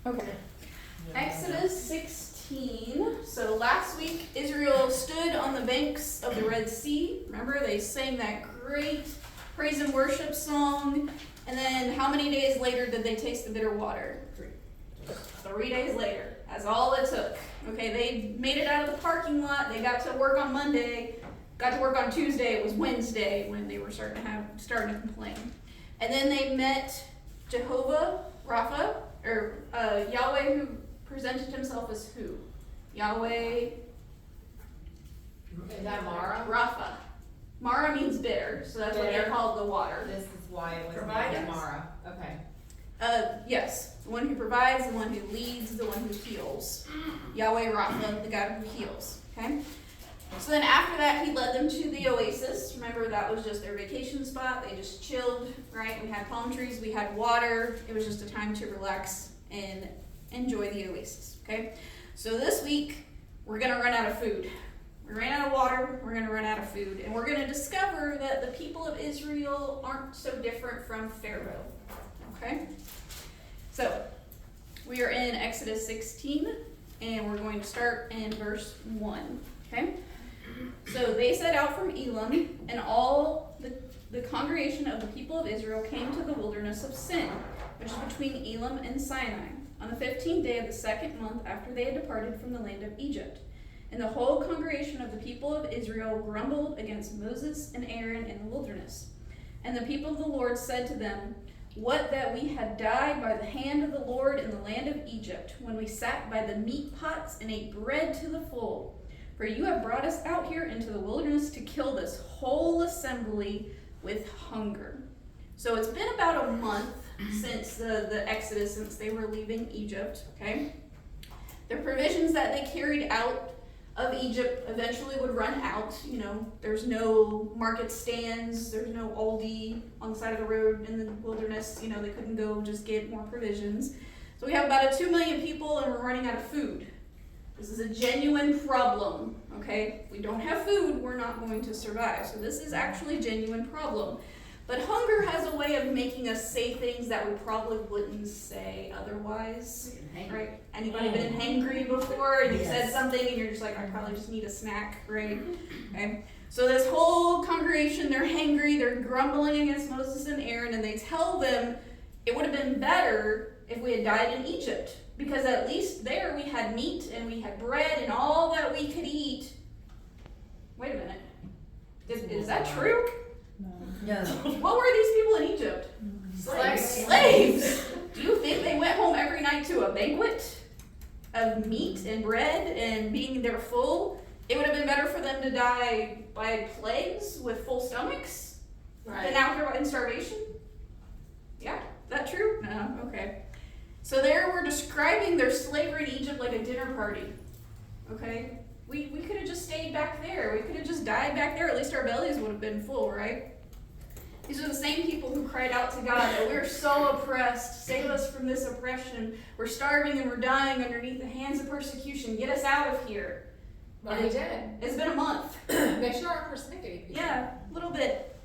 Okay. Exodus 16. So last week, Israel stood on the banks of the Red Sea. Remember, they sang that great praise and worship song. And then how many days later did they taste the bitter water? 3 days later. That's all it took. Okay, they made it out of the parking lot. They got to work on Monday. Got to work on Tuesday. It was Wednesday when they were starting to complain. And then they met Jehovah Rapha, or Yahweh, who presented himself as who? Yahweh. Is that Mara? Rapha. Mara means bitter, so that's what they called the water. This is why it was Providence. named Mara. Okay. Yes, the one who provides, the one who leads, the one who heals. Yahweh Rapha, the God who heals. Okay? So then after that, he led them to the oasis. Remember, that was just their vacation spot. They just chilled, right? We had palm trees, we had water. It was just a time to relax and enjoy the oasis, okay? So this week, we're going to run out of food. We ran out of water, we're going to run out of food. And we're going to discover that the people of Israel aren't so different from Pharaoh, okay? So, we are in Exodus 16, and we're going to start in verse 1, okay? So they set out from Elim, and all the congregation of the people of Israel came to the wilderness of Sin, which is between Elim and Sinai, on the 15th day of the second month after they had departed from the land of Egypt. And the whole congregation of the people of Israel grumbled against Moses and Aaron in the wilderness. And the people of the Lord said to them, "What that we had died by the hand of the Lord in the land of Egypt, when we sat by the meat pots and ate bread to the full. For you have brought us out here into the wilderness to kill this whole assembly with hunger." So it's been about a month since the Exodus, since they were leaving Egypt, okay? The provisions that they carried out of Egypt eventually would run out. You know, there's no market stands, there's no Aldi on the side of the road in the wilderness. You know, they couldn't go just get more provisions. So we have about 2 million people and we're running out of food. This is a genuine problem, okay? If we don't have food, we're not going to survive. So this is actually a genuine problem. But hunger has a way of making us say things that we probably wouldn't say otherwise, right? Anybody been hangry before and you said something and you're just like, I probably just need a snack, right? Okay. So this whole congregation, they're hangry, they're grumbling against Moses and Aaron, and they tell them it would have been better if we had died in Egypt, because at least there we had meat and we had bread and all that we could eat. Wait a minute. Is that true? No. What were these people in Egypt? Slaves. Do you think they went home every night to a banquet of meat and bread and being there full? It would have been better for them to die by plagues with full stomachs than out here in starvation? Yeah, is that true? No, okay. So there we're describing their slavery in Egypt like a dinner party, okay? We could have just stayed back there. We could have just died back there. At least our bellies would have been full, right? These are the same people who cried out to God that we're so oppressed. Save us from this oppression. We're starving and we're dying underneath the hands of persecution. Get us out of here. Well, they did. It's been a month. They sure are persnickety people. Yeah, a little bit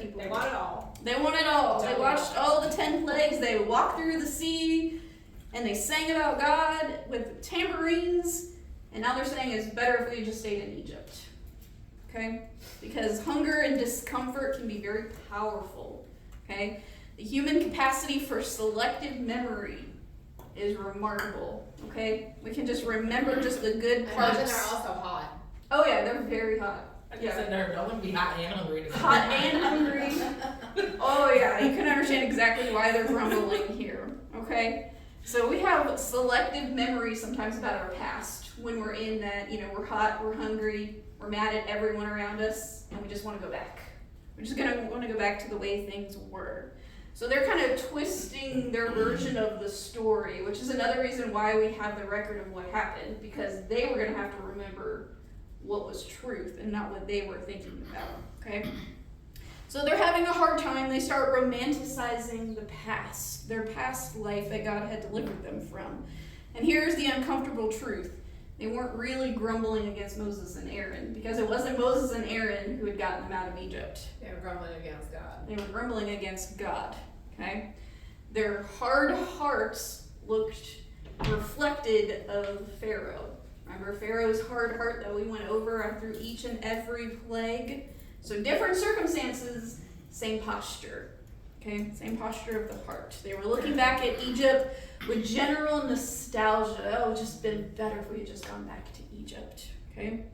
people. They want it all. They want it all. They Totally. watched all the 10 plagues. They walked through the sea and they sang about God with tambourines. And now they're saying it's better if we just stayed in Egypt. Okay? Because hunger and discomfort can be very powerful. Okay? The human capacity for selective memory is remarkable. Okay? We can just remember just the good I parts. imagine they're also hot. Oh yeah, they're very hot. I guess I never know. I wouldn't be hot and hungry. Hot and hungry. Oh yeah, you can understand exactly why they're grumbling here. Okay? So we have selective memory sometimes about our past when we're in that, you know, we're hot, we're hungry, we're mad at everyone around us, and we just want to go back. We're just going to want to go back to the way things were. So they're kind of twisting their version of the story, which is another reason why we have the record of what happened, because they were going to have to remember what was truth and not what they were thinking about, okay? So they're having a hard time. They start romanticizing the past, their past life that God had delivered them from. And here's the uncomfortable truth. They weren't really grumbling against Moses and Aaron, because it wasn't Moses and Aaron who had gotten them out of Egypt. They were grumbling against God. They were grumbling against God, okay? Their hard hearts looked reflected of Pharaoh. Remember Pharaoh's hard heart that we went over through each and every plague? So different circumstances, same posture. Okay, same posture of the heart. They were looking back at Egypt with general nostalgia. Oh, it would just been better if we had just gone back to Egypt. Okay,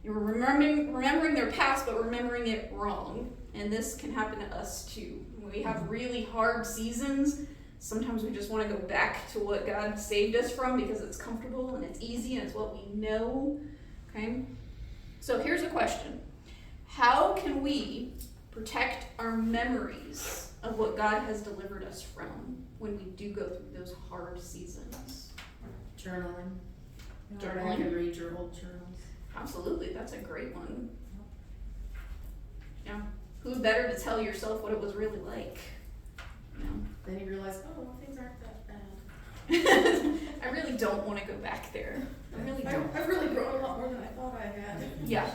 you were remembering their past, but remembering it wrong. And this can happen to us too. When we have really hard seasons, sometimes we just want to go back to what God saved us from because it's comfortable and it's easy and it's what we know. Okay, so here's a question: how can we protect our memories of what God has delivered us from when we do go through those hard seasons? Journaling. Journaling. I can read your old journals. Absolutely, that's a great one. Yeah, who better to tell yourself what it was really like? You know? Then you realize, oh, well, things aren't that bad. I really don't want to go back there. I really don't. I've really grown a lot more than I thought I had. Yeah.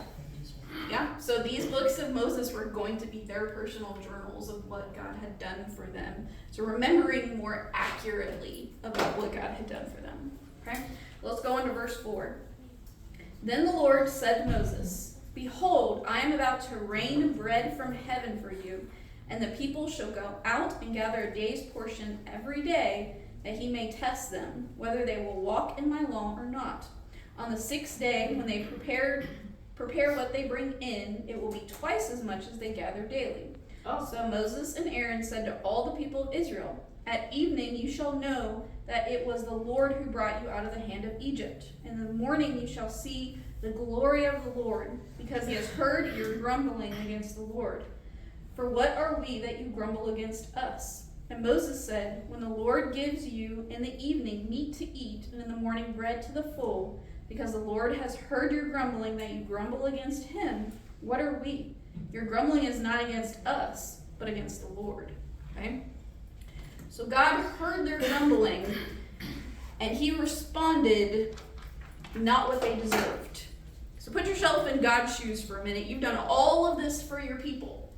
Yeah, so these books of Moses were going to be their personal journals of what God had done for them. So remembering more accurately about what God had done for them. Okay, let's go on to verse 4. Then the Lord said to Moses, "Behold, I am about to rain bread from heaven for you, and the people shall go out and gather a day's portion every day, that he may test them, whether they will walk in my law or not. On the 6th day, when they prepare what they bring in, it will be twice as much as they gather daily." Oh. So Moses and Aaron said to all the people of Israel, "At evening you shall know that it was the Lord who brought you out of the hand of Egypt. In the morning you shall see the glory of the Lord, because he has heard your grumbling against the Lord. For what are we that you grumble against us?" And Moses said, "When the Lord gives you in the evening meat to eat, and in the morning bread to the full, because the Lord has heard your grumbling that you grumble against him, what are we? Your grumbling is not against us, but against the Lord." Okay? So God heard their grumbling, and he responded not what they deserved. So put yourself in God's shoes for a minute. You've done all of this for your people,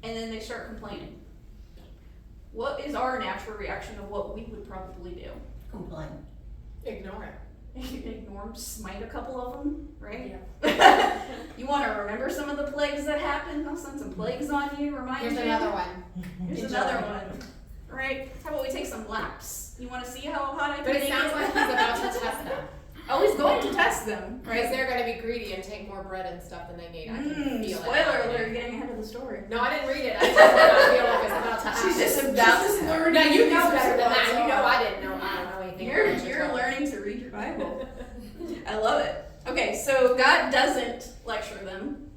and then they start complaining. What is our natural reaction of what we would probably do? Complain. Ignore it. Ignore them, smite a couple of them, right? Yeah. You want to remember some of the plagues that happened? I'll send some plagues on you, remind Here's you. another one. Here's another one. Right? How about we take some laps? You want to see how hot I can But make it sounds like he's about to test them. Oh, he's going to test them, Because right? they're going to be greedy and take more bread and stuff than they need. I can feel it. Spoiler happening. alert, getting ahead of the story. No, I didn't read it. I just feel like it's about to happen. She's just about to learn. No, you know better than that. You know I didn't know. I don't know anything. You're learning to read your Bible. I love it. Okay, so God doesn't lecture them.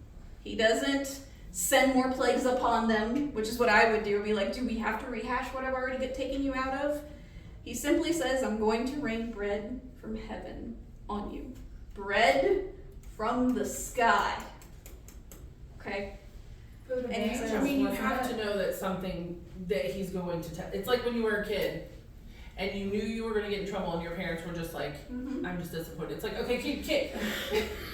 He doesn't send more plagues upon them, which is what I would do. Be like, do we have to rehash what I've already taken you out of? He simply says, "I'm going to rain bread from heaven on you." Bread from the sky. Okay? Food of And he angels, says, I mean, you wasn't have it? to know that something that he's going to test. It's like when you were a kid and you knew you were going to get in trouble and your parents were just like, Mm-hmm. "I'm just disappointed." It's like, okay, kid,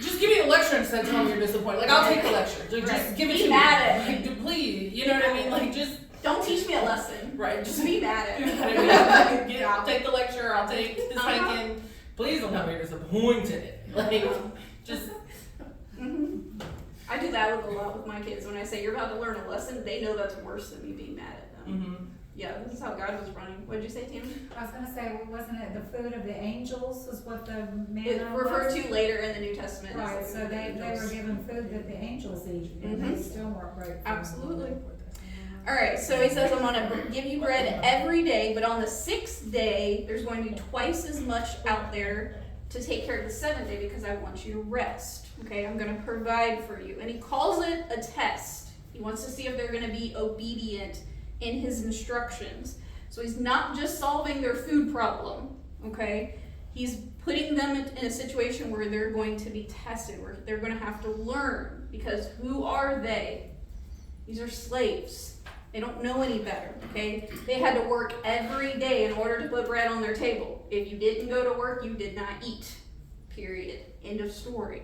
just give me the lecture instead of telling me you're disappointed. Like, I'll take the lecture. Like, Right. just give it Be to mad at me. me. Like, please, you know what I mean? Like, just, Don't teach me a lesson. right, Just just be mad at you me. know what I mean? I'll take the lecture, I'll take the Uh-huh. spanking. Please don't tell me you're disappointed. Like, just, Mm-hmm. I do that with a lot with my kids. When I say you're about to learn a lesson, they know that's worse than me being mad at them. mm-hmm. Yeah, this is how God was running. What did you say, Tammy? I was gonna say, wasn't it the food of the angels is what the It manna referred was? to later in the New Testament. as Right, the so food of they were angels. given food that the angels eat, and Mhm. they still weren't grateful. Absolutely. All right, so he says, "I'm going to give you bread every day, but on the 6th day, there's going to be twice as much out there to take care of the 7th day because I want you to rest. Okay, I'm going to provide for you." And he calls it a test. He wants to see if they're going to be obedient in his instructions. So he's not just solving their food problem, okay? He's putting them in a situation where they're going to be tested, where they're going to have to learn, because who are they? These are slaves. They don't know any better, okay? They had to work every day in order to put bread on their table. If you didn't go to work, you did not eat, period. End of story.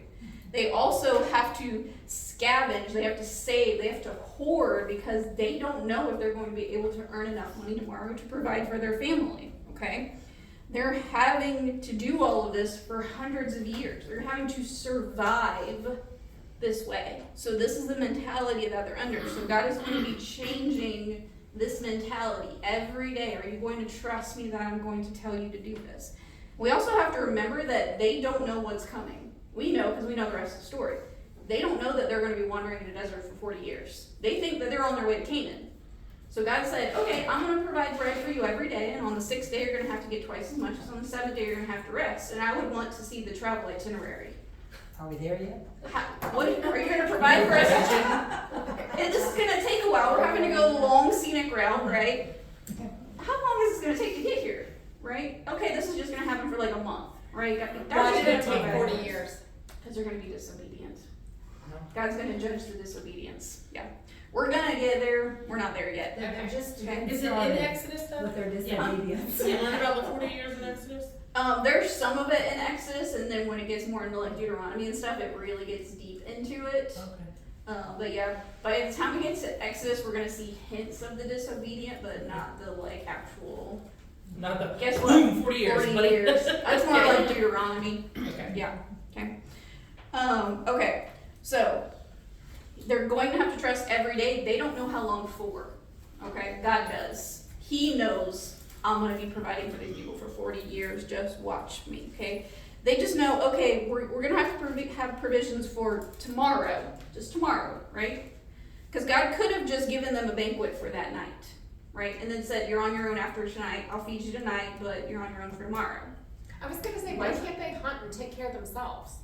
They also have to scavenge, they have to save, they have to hoard because they don't know if they're going to be able to earn enough money tomorrow to provide for their family, okay? They're having to do all of this for hundreds of years. They're having to survive this way. So this is the mentality that they're under. So God is going to be changing this mentality every day. Are you going to trust me that I'm going to tell you to do this? We also have to remember that they don't know what's coming. We know because we know the rest of the story. They don't know that they're going to be wandering in the desert for 40 years. They think that they're on their way to Canaan. So God said, okay, I'm going to provide bread for you every day, and on the 6th day you're going to have to get twice as much as on the 7th day you're going to have to rest. And I would want to see the travel itinerary. Are we there yet? What are you going to provide for us? This is going to take a while. We're having to go the long scenic route, right? How long is this going to take to get here, right? Okay, this is just going to happen for like a month, right? Why did it take 40 years? Because they're going to be disobedient. God's going to judge the disobedience. Yeah. We're going to get there. We're not there yet. They're just getting Is it in started Exodus though? with their disobedience. You learn about the 40 years in Exodus? There's some of it in Exodus, and then when it gets more into like Deuteronomy and stuff, it really gets deep into it. Okay. But yeah, by the time we get to Exodus, we're gonna see hints of the disobedient, but not the like actual. Not the Guess what? 40 years. 40 buddy. years. That's more like Deuteronomy. Okay. Yeah. Okay. Okay. So they're going to have to trust every day. They don't know how long for. Okay. God does. He knows. I'm going to be providing for these people for 40 years. Just watch me, okay? They just know, okay, we're going to have to have provisions for tomorrow. Just tomorrow, right? Because God could have just given them a banquet for that night, right? And then said, you're on your own after tonight. I'll feed you tonight, but you're on your own for tomorrow. I was gonna say, why can't they hunt and take care of themselves?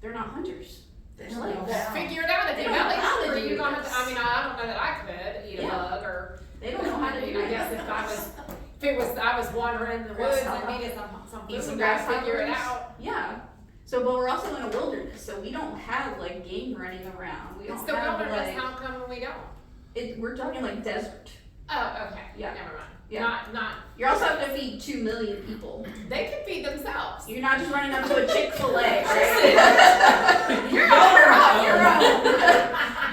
They're not hunters. They're No. slaves. Yeah. Figure it out. If They you're don't not know how to hungry, do you're gonna have this. to, I mean, I don't know that I could eat a Yeah. bug or. They don't know how to do I it. guess if I was wandering in the woods and needed some Eat some food, I'd figure it grasshoppers. out. Yeah. So, but we're also in a wilderness, so we don't have like game running around. We It's don't the have wilderness, like how come we don't? we're talking like desert. Oh, okay, Yeah. never mind. Yeah. Not, You're also having to feed 2 million people. they can feed themselves. You're not just running up to a Chick-fil-A, right? You're on your own.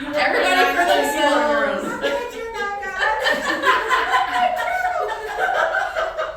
You Everybody for themselves. You're not God.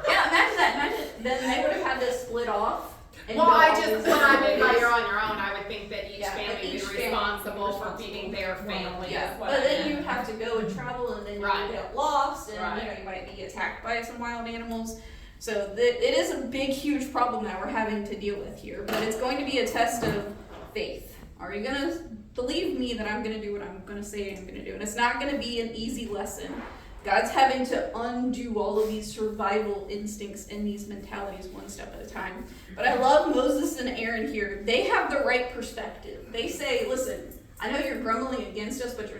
Yeah, imagine that. Imagine then they would have had to split off. And Well, go I all just, these when I mean by ways. you're on your own, I would think that each Yeah, family but would be each family responsible would be for responsible. feeding their family. Yeah, is what but I then meant. you have to go and travel, and then you Right. get lost, and Right. you know you might be attacked by some wild animals. So it is a big, huge problem that we're having to deal with here. But it's going to be a test of faith. Are you gonna believe me that I'm gonna do what I'm gonna say I'm gonna do? And it's not gonna be an easy lesson. God's having to undo all of these survival instincts and these mentalities one step at a time. But I love Moses and Aaron here. They have the right perspective. They say, listen, I know you're grumbling against us, but you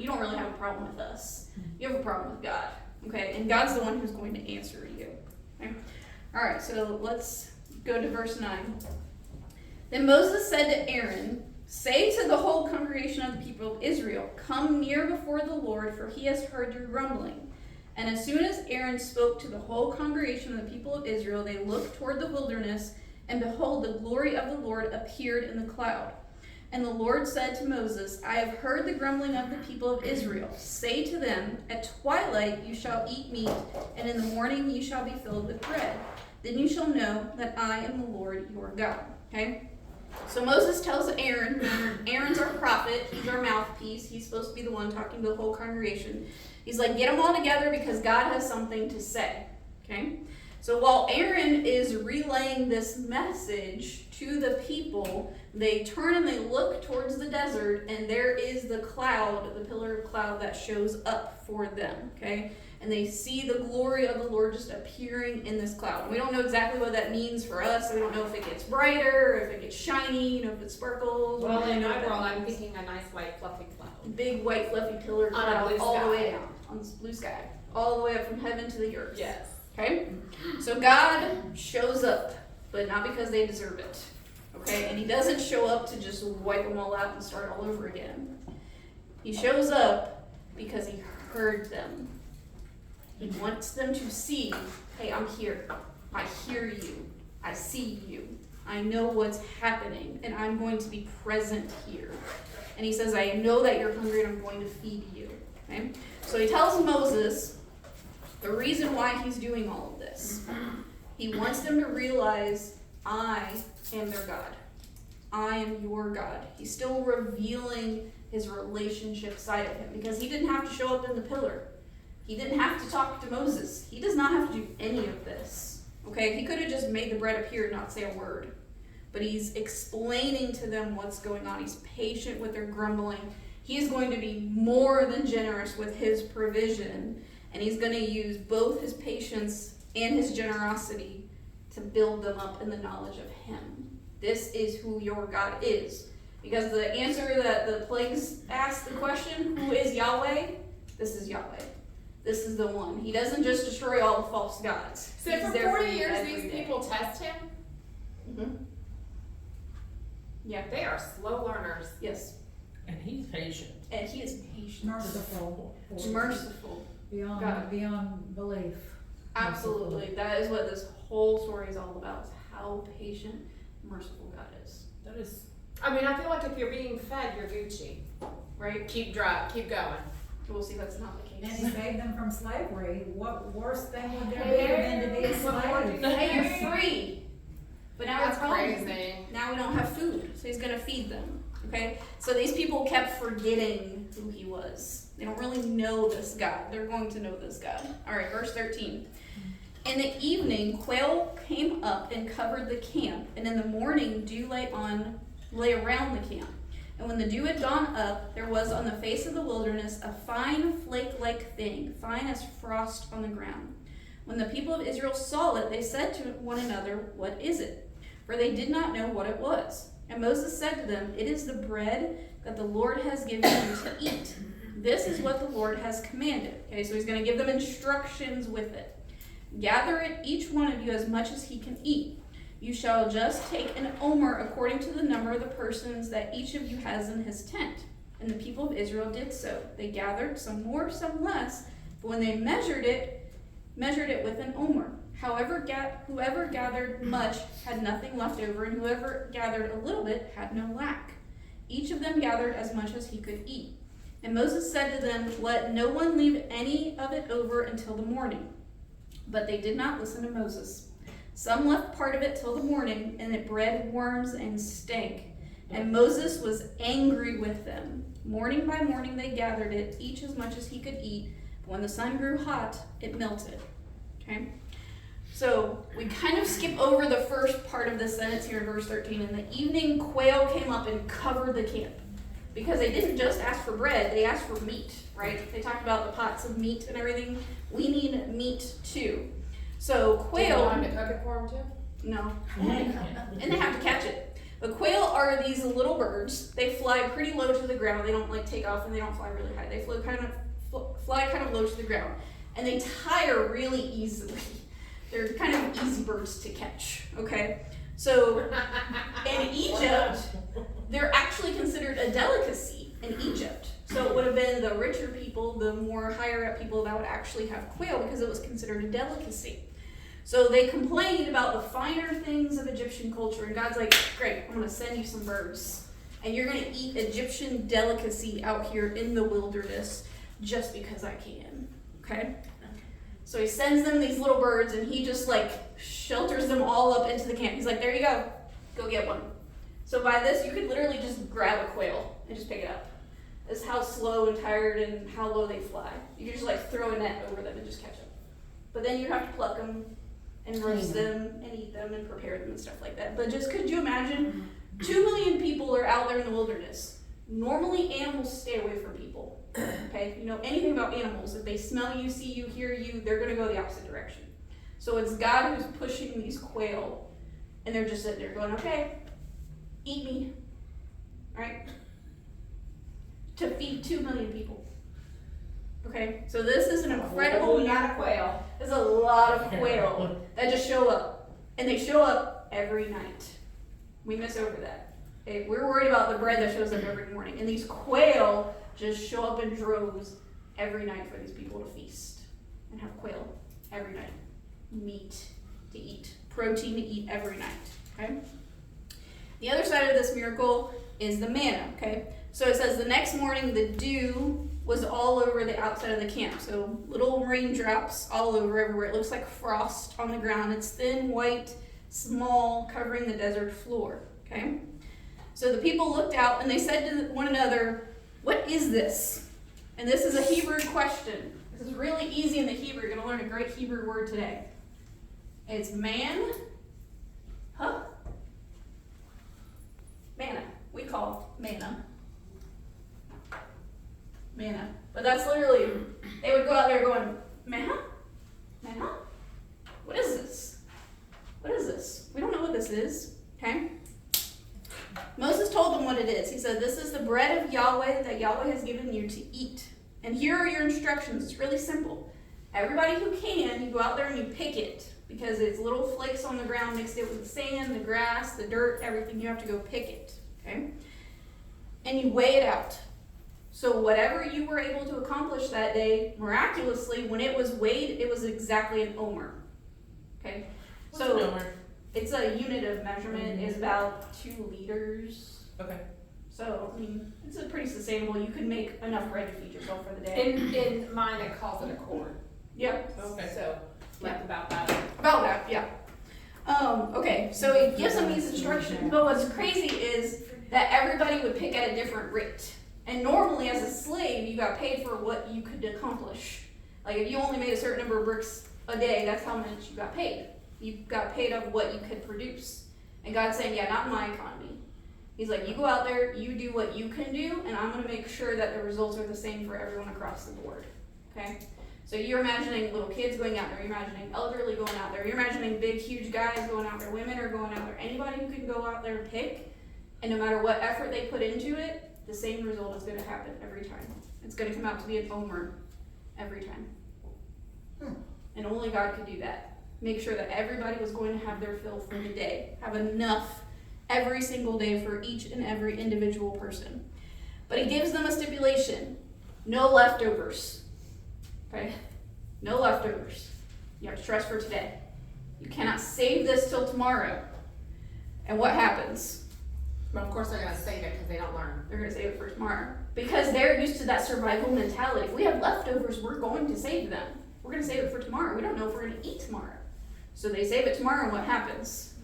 don't really have a problem with us. You have a problem with God. Okay? And God's the one who's going to answer you. Okay? Alright, so let's go to verse 9. Then Moses said to Aaron, say to the whole congregation of the people of Israel, come near before the Lord, for he has heard your grumbling. And as soon as Aaron spoke to the whole congregation of the people of Israel, they looked toward the wilderness, and behold, the glory of the Lord appeared in the cloud. And the Lord said to Moses, I have heard the grumbling of the people of Israel. Say to them, at twilight you shall eat meat, and in the morning you shall be filled with bread. Then you shall know that I am the Lord your God. Okay? So Moses tells Aaron, Aaron's our prophet, he's our mouthpiece, he's supposed to be the one talking to the whole congregation. He's like, get them all together because God has something to say. Okay? So while Aaron is relaying this message to the people, they turn and they look towards the desert, and there is the cloud, the pillar of cloud that shows up for them. Okay? And they see the glory of the Lord just appearing in this cloud. And we don't know exactly what that means for us. We don't know if it gets brighter, or if it gets shiny, if it sparkles. Well, We don't in know my what that world, I'm means. thinking a nice white fluffy cloud. Big white fluffy pillar On a cloud blue all the sky. way down on this blue sky, all the way up from heaven to the earth. Yes. Okay? So God shows up, but not because they deserve it. Okay? And he doesn't show up to just wipe them all out and start all over again. He shows up because he heard them. He wants them to see, hey, I'm here. I hear you. I see you. I know what's happening, and I'm going to be present here. And he says, I know that you're hungry, and I'm going to feed you. Okay? So he tells Moses, The reason why he's doing all of this, he wants them to realize, I am their God. I am your God. He's still revealing his relationship side of him because he didn't have to show up in the pillar. He didn't have to talk to Moses. He does not have to do any of this. Okay? He could have just made the bread appear and not say a word. But he's explaining to them what's going on. He's patient with their grumbling. He is going to be more than generous with his provision. And he's going to use both his patience and his generosity to build them up in the knowledge of him. This is who your God is. Because the answer that the plagues asked the question, who is Yahweh? This is Yahweh. This is the one. He doesn't just destroy all the false gods. So He's for there 40 you years, every these day. people test him? Mm-hmm. Yeah. They are slow learners. Yes. And he's patient. And he is patient. Merciful. Merciful. God. Beyond belief. Absolutely. That is what this whole story is all about. Is how patient, merciful God is. That is. I mean, I feel like if you're being fed, you're Gucci. Right? Keep going. We'll see that's not the And case. he saved them from slavery. What worse thing would there be than to be a slave? Hey, you're free. But now That's it's gone. crazy. Now we don't have food, so he's gonna feed them. Okay? So these people kept forgetting who he was. They don't really know this God. They're going to know this God. Alright, verse 13. In the evening, quail came up and covered the camp, and in the morning dew lay around the camp. And when the dew had gone up, there was on the face of the wilderness a fine flake-like thing, fine as frost on the ground. When the people of Israel saw it, they said to one another, what is it? For they did not know what it was. And Moses said to them, it is the bread that the Lord has given you to eat. This is what the Lord has commanded. Okay, so he's going to give them instructions with it. Gather it, each one of you, as much as he can eat. You shall just take an omer according to the number of the persons that each of you has in his tent. And the people of Israel did so. They gathered, some more, some less, but when they measured it with an omer. Whoever gathered much had nothing left over, and whoever gathered a little bit had no lack. Each of them gathered as much as he could eat. And Moses said to them, let no one leave any of it over until the morning. But they did not listen to Moses. Some left part of it till the morning, and it bred worms and stank. And Moses was angry with them. Morning by morning they gathered it, each as much as he could eat. But when the sun grew hot, it melted. Okay? So we kind of skip over the first part of this sentence here in verse 13. In the evening, quail came up and covered the camp. Because they didn't just ask for bread, they asked for meat, right? They talked about the pots of meat and everything. We need meat too. So quail. Do you want him to cook it for him too? No. And they have to catch it. But quail are these little birds. They fly pretty low to the ground. They don't like take off and they don't fly really high. They fly kind of low to the ground. And they tire really easily. They're kind of easy birds to catch, okay? So in Egypt, they're actually considered a delicacy in Egypt. So it would have been the richer people, the more higher up people that would actually have quail because it was considered a delicacy. So they complained about the finer things of Egyptian culture, and God's like, great, I'm going to send you some birds. And you're going to eat Egyptian delicacy out here in the wilderness just because I can, okay? So he sends them these little birds, and he just like shelters them all up into the camp. He's like, there you go get one. So by this, you could literally just grab a quail and just pick it up. That's how slow and tired and how low they fly. You can just like throw a net over them and just catch them. But then you have to pluck them and roast them and eat them and prepare them and stuff like that. But just could you imagine 2 million people are out there in the wilderness. Normally animals stay away from people. Okay, if you know anything about animals, if they smell you, see you, hear you, they're gonna go the opposite direction. So it's God who's pushing these quail, and they're just sitting there going, okay, eat me, right? To feed 2 million people. Okay, so this is an incredible Not a quail. There's a lot of quail that just show up, and they show up every night. We miss over that. Okay, we're worried about the bread that shows up every morning, and these quail just show up in droves every night for these people to feast and have quail every night. Meat to eat, protein to eat every night. Okay. The other side of this miracle is the manna, okay? So it says the next morning the dew was all over the outside of the camp. So little raindrops all over everywhere. It looks like frost on the ground. It's thin, white, small, covering the desert floor, okay? So the people looked out and they said to one another, "What is this?" And this is a Hebrew question. This is really easy in the Hebrew. You're going to learn a great Hebrew word today. It's man, manna. We call manna. Manna. But that's literally, they would go out there going, manna? Manna? What is this? What is this? We don't know what this is, okay? Moses told them what it is. He said, "This is the bread of Yahweh that Yahweh has given you to eat. And here are your instructions." It's really simple. Everybody who can, you go out there and you pick it, because it's little flakes on the ground mixed in with the sand, the grass, the dirt, everything. You have to go pick it, okay? And you weigh it out. So whatever you were able to accomplish that day, miraculously, when it was weighed, it was exactly an omer, okay? What's an omer? It's a unit of measurement. It's about 2 liters. Okay. So, I mean, it's a pretty sustainable. You could make enough bread to feed yourself for the day. In mine, it calls it a cord. Yep. Okay. So, like about that. About that, yeah. Okay, so it gives them these instructions. But what's crazy is that everybody would pick at a different rate. And normally, as a slave, you got paid for what you could accomplish. Like, if you only made a certain number of bricks a day, that's how much you got paid. You got paid of what you could produce. And God's saying, yeah, not in my economy. He's like, you go out there, you do what you can do, and I'm going to make sure that the results are the same for everyone across the board. Okay? So you're imagining little kids going out there, you're imagining elderly going out there, you're imagining big, huge guys going out there, women are going out there, anybody who can go out there and pick, and no matter what effort they put into it, the same result is going to happen every time. It's going to come out to be an omer every time. And only God could do that. Make sure that everybody was going to have their fill for the day, have enough every single day for each and every individual person. But he gives them a stipulation: no leftovers. Okay? No leftovers. You have to trust for today. You cannot save this till tomorrow. And what happens? But of course, they're going to save it because they don't learn. They're going to save it for tomorrow. Because they're used to that survival mentality. If we have leftovers, we're going to save them. We're going to save it for tomorrow. We don't know if we're going to eat tomorrow. So they save it tomorrow, and what happens?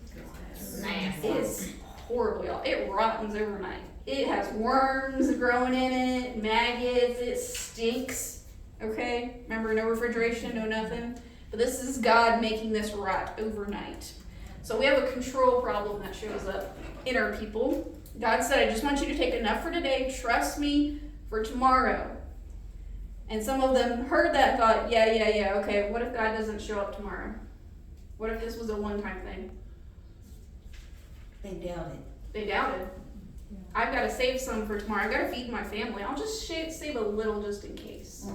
Nasty. It's horrible, y'all. It rottens overnight. It has worms growing in it, maggots, it stinks. Okay? Remember, no refrigeration, no nothing. But this is God making this rot overnight. So we have a control problem that shows up in our people. God said, I just want you to take enough for today. Trust me for tomorrow. And some of them heard that and thought, yeah, okay, what if God doesn't show up tomorrow? What if this was a one-time thing? They doubted. They doubted. I've got to save some for tomorrow. I've got to feed my family. I'll just save a little just in case.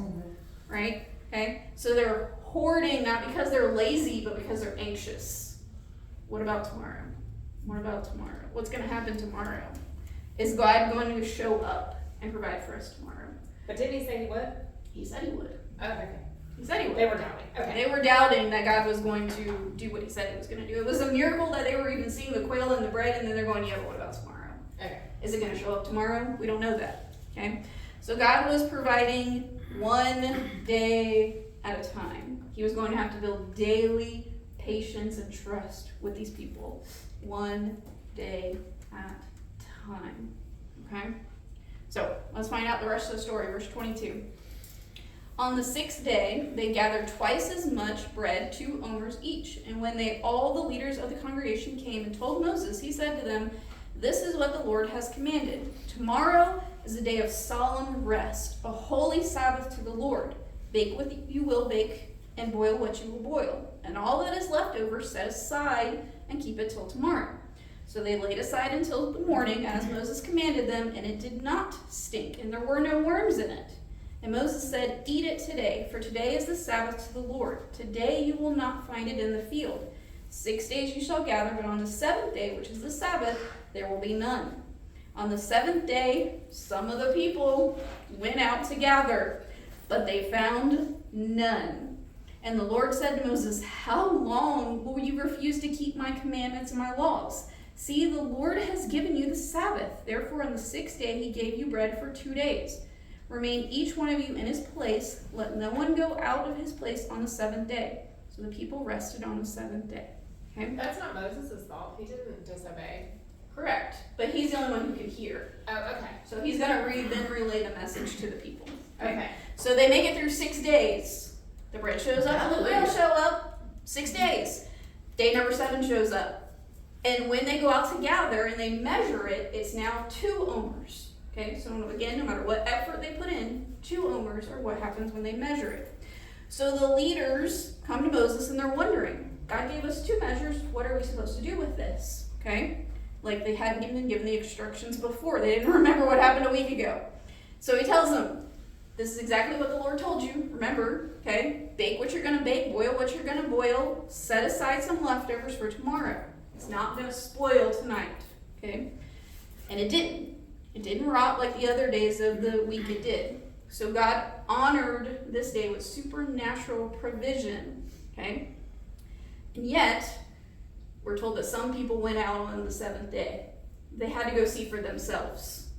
Right? Okay? So they're hoarding, not because they're lazy, but because they're anxious. What about tomorrow? What about tomorrow? What's going to happen tomorrow? Is God going to show up and provide for us tomorrow? But didn't he say he would? He said he would. Oh, okay. He said he would. They were doubting. Okay. They were doubting that God was going to do what he said he was going to do. It was a miracle that they were even seeing the quail and the bread, and then they're going, yeah, but what about tomorrow? Okay. Is it going to show up tomorrow? We don't know that. Okay? So God was providing one day at a time. He was going to have to build daily patience and trust with these people. One day at a time. Okay? So let's find out the rest of the story. Verse 22. On the 6th day, they gathered twice as much bread, 2 omers each. And when all the leaders of the congregation came and told Moses, he said to them, this is what the Lord has commanded. Tomorrow is a day of solemn rest, a holy Sabbath to the Lord. Bake what you will bake, and boil what you will boil. And all that is left over set aside and keep it till tomorrow. So they laid aside until the morning, as Moses commanded them, and it did not stink, and there were no worms in it. And Moses said, eat it today, for today is the Sabbath to the Lord. Today you will not find it in the field. 6 days you shall gather, but on the 7th day, which is the Sabbath, there will be none. On the 7th day, some of the people went out to gather, but they found none. And the Lord said to Moses, how long will you refuse to keep my commandments and my laws? See, the Lord has given you the Sabbath. Therefore, on the 6th day, he gave you bread for 2 days. Remain each one of you in his place. Let no one go out of his place on the 7th day. So the people rested on the 7th day. Okay? That's not Moses' fault. He didn't disobey. Correct. But he's the only one who could hear. Oh, okay. So he's going to then relay the message to the people. Okay. So they make it through 6 days. The bread shows up, the whale show up. 6 days. Day number 7 shows up. And when they go out to gather and they measure it, it's now 2 omers. Okay, so again, no matter what effort they put in, 2 omers are what happens when they measure it. So the leaders come to Moses and they're wondering, God gave us 2 measures, what are we supposed to do with this? Okay, like they hadn't even been given the instructions before. They didn't remember what happened a week ago. So he tells them, this is exactly what the Lord told you. Remember, okay, bake what you're going to bake, boil what you're going to boil, set aside some leftovers for tomorrow. It's not going to spoil tonight, okay? And it didn't. It didn't rot like the other days of the week it did. So God honored this day with supernatural provision, okay? And yet, we're told that some people went out on the 7th day. They had to go see for themselves.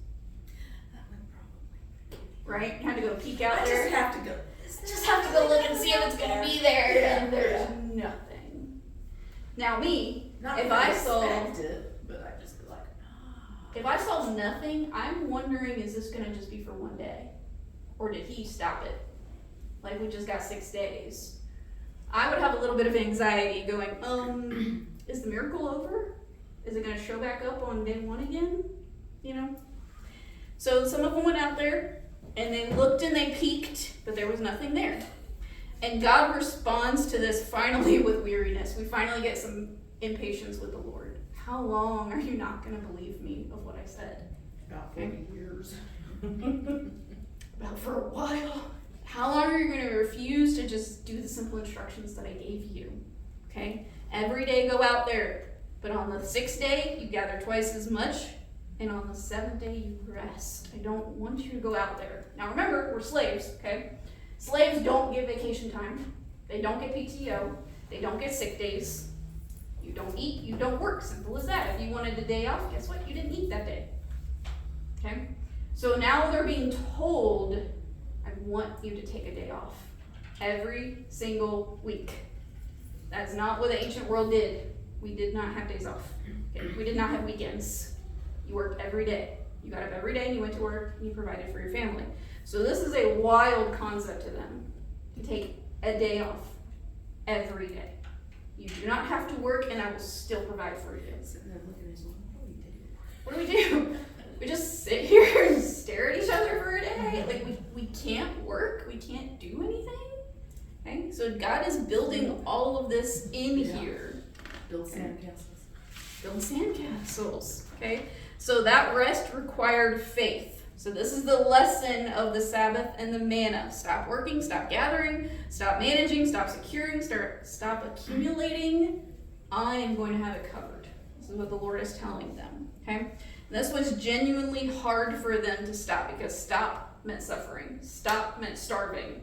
That would Right? Had to go peek out I there. just have to go. Just have to go look and see if it's going to be there. Yeah, And there's nothing. Now me, Not if that I saw... expect it, but I just go like, If I saw nothing, I'm wondering, is this going to just be for 1 day? Or did he stop it? Like, we just got 6 days. I would have a little bit of anxiety going, is the miracle over? Is it going to show back up on day 1 again? You know? So some of them went out there, and they looked and they peeked, but there was nothing there. And God responds to this finally with weariness. We finally get some impatience with the Lord. How long are you not going to believe me of what I said? about 40 years. About for a while. How long are you going to refuse to just do the simple instructions that I gave you? Okay? Every day go out there. But on the 6th day, you gather twice as much. And on the 7th day, you rest. I don't want you to go out there. Now remember, we're slaves, okay? Slaves don't get vacation time. They don't get PTO. They don't get sick days. You don't eat, you don't work. Simple as that. If you wanted a day off, guess what? You didn't eat that day. Okay? So now they're being told, I want you to take a day off. Every single week. That's not what the ancient world did. We did not have days off. Okay? We did not have weekends. You worked every day. You got up every day and you went to work and you provided for your family. So this is a wild concept to them, to take a day off every day. You do not have to work and I will still provide for you. Sitting there looking at his mom, What do we do? We just sit here and stare at each other for a day? Like we can't work? We can't do anything? Okay? So God is building all of this in here. build sandcastles. Build sandcastles. Okay? So that rest required faith. So this is the lesson of the Sabbath and the manna. Stop working, stop gathering, stop managing, stop securing, stop accumulating. I am going to have it covered. This is what the Lord is telling them. Okay? And this was genuinely hard for them to stop because stop meant suffering. Stop meant starving.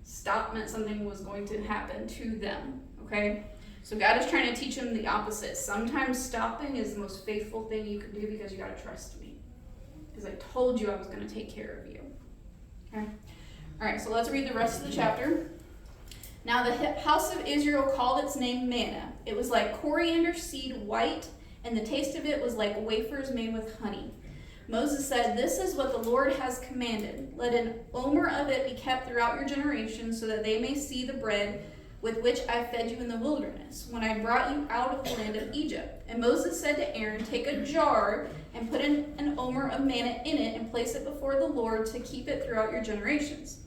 Stop meant something was going to happen to them. Okay? So God is trying to teach them the opposite. Sometimes stopping is the most faithful thing you can do because you got to trust me. Because I told you I was going to take care of you. Okay? All right, so let's read the rest of the chapter. Now the house of Israel called its name manna. It was like coriander seed white, and the taste of it was like wafers made with honey. Moses said, "This is what the Lord has commanded. Let an omer of it be kept throughout your generations, so that they may see the bread with which I fed you in the wilderness, when I brought you out of the land of Egypt." And Moses said to Aaron, "Take a jar and put in an omer of manna in it and place it before the Lord to keep it throughout your generations."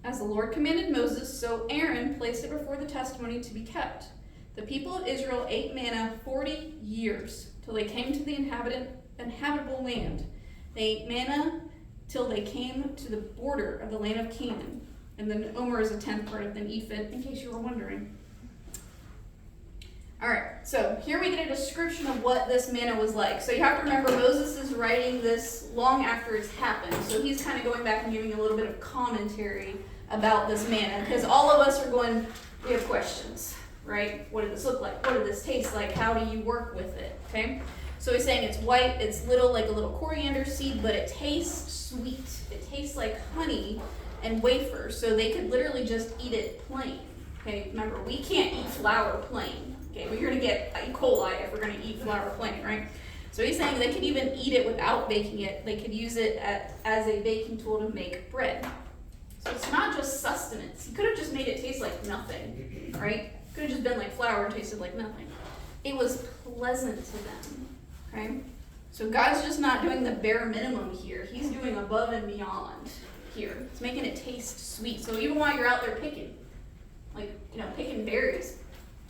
As the Lord commanded Moses, so Aaron placed it before the testimony to be kept. The people of Israel ate manna 40 years, till they came to the inhabitable land. They ate manna till they came to the border of the land of Canaan. And then omer is a 10th part of an ephah, in case you were wondering. All right, so here we get a description of what this manna was like. So you have to remember, Moses is writing this long after it's happened. So he's kind of going back and giving a little bit of commentary about this manna, because all of us are going, we have questions, right? What did this look like? What did this taste like? How do you work with it, okay? So he's saying it's white, it's little, like a little coriander seed, but it tastes sweet. It tastes like honey and wafer, so they could literally just eat it plain. Okay, remember, we can't eat flour plain. Okay, we're gonna get E. coli if we're gonna eat flour plain, right? So he's saying they could even eat it without baking it. They could use it as a baking tool to make bread. So it's not just sustenance. He could have just made it taste like nothing, right? Could have just been like flour and tasted like nothing. It was pleasant to them, okay? So God's just not doing the bare minimum here. He's doing above and beyond here. It's making it taste sweet. So even while you're out there picking, like, picking berries,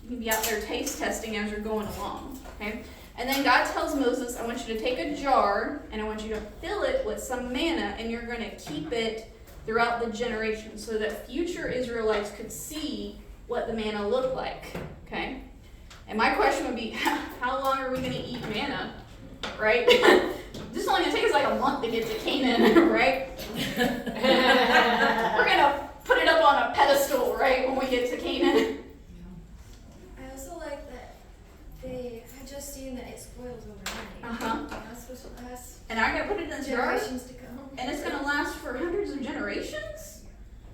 you can be out there taste testing as you're going along, okay? And then God tells Moses, I want you to take a jar and I want you to fill it with some manna and you're going to keep it throughout the generations so that future Israelites could see what the manna looked like, okay? And my question would be, how long are we going to eat manna, right? This is only going to take us like a month to get to Canaan, right? We're going to put it up on a pedestal, right, when we get to Canaan. I also like that they had just seen that it spoils overnight. Uh-huh. That's supposed to last And I'm going to put it in a jar, generations to come. and it's going to last for hundreds of generations?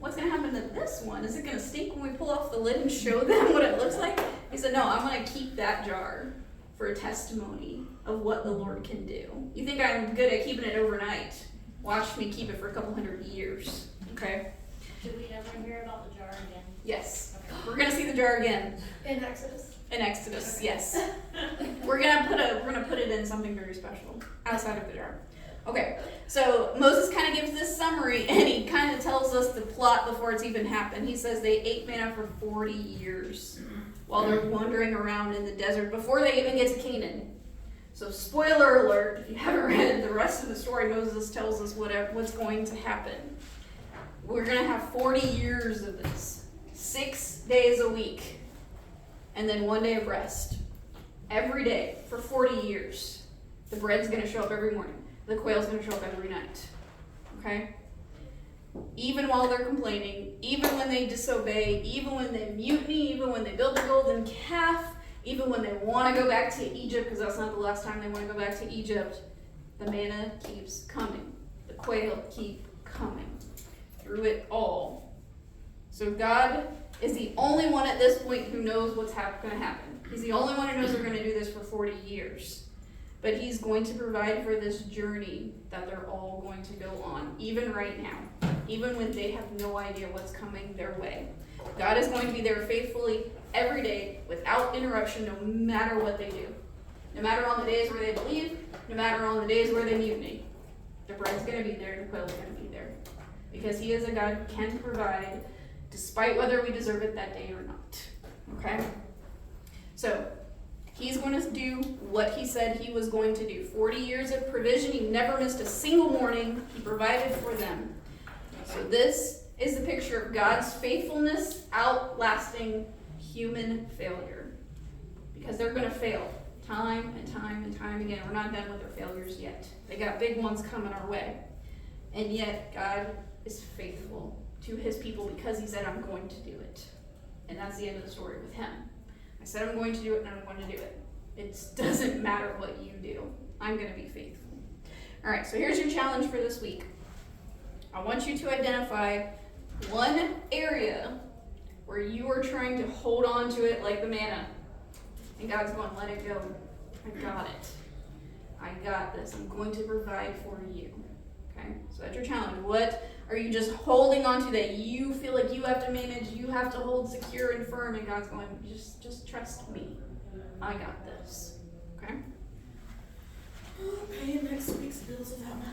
What's going to happen to this one? Is it going to stink when we pull off the lid and show them what it looks like? He said, no, I'm going to keep that jar for a testimony of what the Lord can do. You think I'm good at keeping it overnight? Watch me keep it for a couple hundred years, okay? Did we ever hear about the jar again? Yes. We're going to see the jar again. In Exodus. In Exodus, yes. We're gonna put it in something very special outside of the jar. Okay, so Moses kind of gives this summary and he kind of tells us the plot before it's even happened. He says they ate manna for 40 years while they're wandering around in the desert before they even get to Canaan. So spoiler alert, if you haven't read the rest of the story, Moses tells us what's going to happen. We're gonna have 40 years of this, 6 days a week. And then 1 day of rest. Every day for 40 years. The bread's going to show up every morning. The quail's going to show up every night. Okay? Even while they're complaining, even when they disobey, even when they mutiny, even when they build the golden calf, even when they want to go back to Egypt, because that's not the last time they want to go back to Egypt, the manna keeps coming. The quail keep coming. Through it all. So God is the only one at this point who knows what's going to happen. He's the only one who knows they're going to do this for 40 years. But he's going to provide for this journey that they're all going to go on, even right now, even when they have no idea what's coming their way. God is going to be there faithfully every day without interruption, no matter what they do. No matter on the days where they believe, no matter on the days where they mutiny. The bread's going to be there, the quail's going to be there. Because he is a God who can provide despite whether we deserve it that day or not. Okay? So, he's going to do what he said he was going to do. 40 years of provision. He never missed a single morning. He provided for them. So this is the picture of God's faithfulness outlasting human failure. Because they're going to fail time and time and time again. We're not done with their failures yet. They got big ones coming our way. And yet, God is faithful to his people because he said, I'm going to do it. And that's the end of the story with him. I said I'm going to do it and I'm going to do it. It doesn't matter what you do. I'm going to be faithful. All right, so here's your challenge for this week. I want you to identify one area where you are trying to hold on to it like the manna. And God's going, let it go. I got it. I got this. I'm going to provide for you. Okay, so that's your challenge. What are you just holding on to that you feel like you have to manage, you have to hold secure and firm, and God's going, just trust me. I got this. Okay? Paying next week's bills without